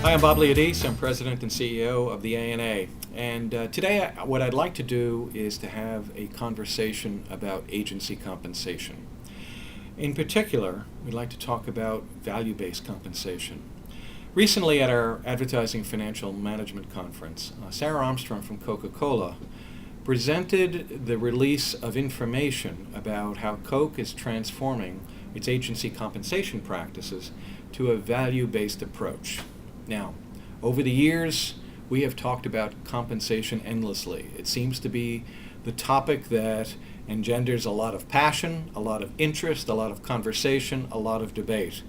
Hi, I'm Bob Leodis. I'm President and CEO of the ANA. And today what I'd like to do is to have a conversation about agency compensation. In particular, we'd like to talk about value-based compensation. Recently at our Advertising Financial Management Conference, Sarah Armstrong from Coca-Cola presented the release of information about how Coke is transforming its agency compensation practices to a value-based approach. Now, over the years, we have talked about compensation endlessly. It seems to be the topic that engenders a lot of passion, a lot of interest, a lot of conversation, a lot of debate.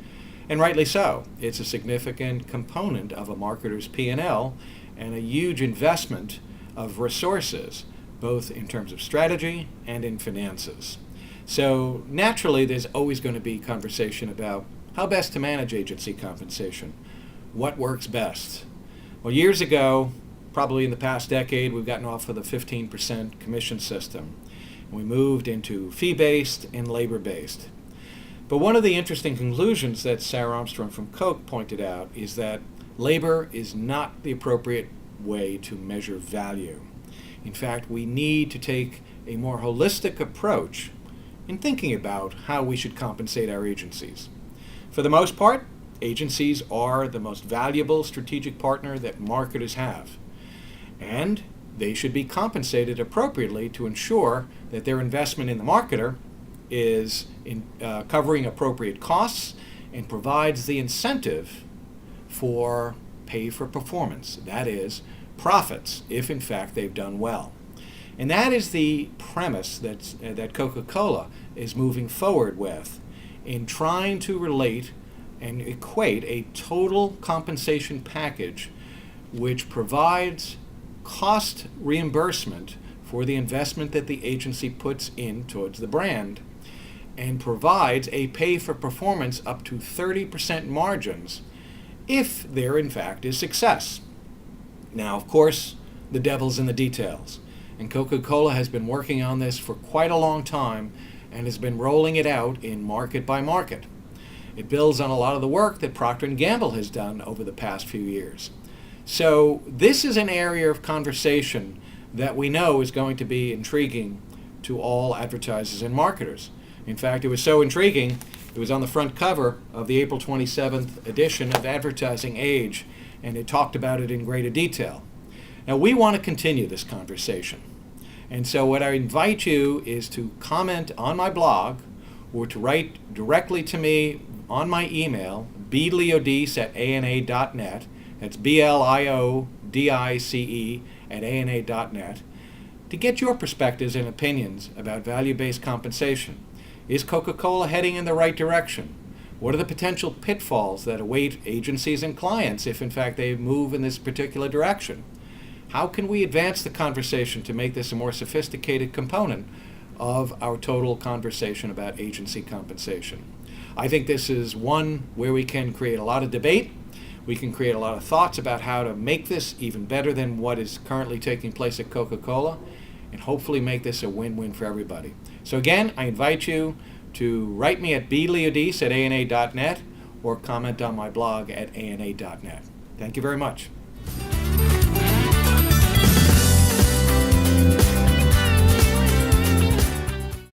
And rightly so. It's a significant component of a marketer's P&L and a huge investment of resources, both in terms of strategy and in finances. So naturally, there's always going to be conversation about how best to manage agency compensation. What works best? Well, years ago, probably in the past decade, we've gotten off of the 15% commission system. We moved into fee-based and labor-based. But one of the interesting conclusions that Sarah Armstrong from Coke pointed out is that labor is not the appropriate way to measure value. In fact, we need to take a more holistic approach in thinking about how we should compensate our agencies. For the most part, agencies are the most valuable strategic partner that marketers have, and they should be compensated appropriately to ensure that their investment in the marketer is covering appropriate costs and provides the incentive for pay for performance, that is, profits, if in fact they've done well. And that is the premise that Coca-Cola is moving forward with in trying to relate and equate a total compensation package which provides cost reimbursement for the investment that the agency puts in towards the brand and provides a pay for performance up to 30% margins if there in fact is success. Now, of course, the devil's in the details, and Coca-Cola has been working on this for quite a long time and has been rolling it out in market by market. It builds on a lot of the work that Procter & Gamble has done over the past few years. So this is an area of conversation that we know is going to be intriguing to all advertisers and marketers. In fact, it was so intriguing, it was on the front cover of the April 27th edition of Advertising Age, and it talked about it in greater detail. Now, we want to continue this conversation. And so what I invite you is to comment on my blog or to write directly to me on my email, bleodice@ana.net. That's BLIODICE@ana.net, to get your perspectives and opinions about value-based compensation. Is Coca-Cola heading in the right direction? What are the potential pitfalls that await agencies and clients if in fact they move in this particular direction? How can we advance the conversation to make this a more sophisticated component of our total conversation about agency compensation? I think this is one where we can create a lot of debate. We can create a lot of thoughts about how to make this even better than what is currently taking place at Coca-Cola, and hopefully make this a win-win for everybody. So again, I invite you to write me at bleodice@ana.net or comment on my blog at ana.net. Thank you very much.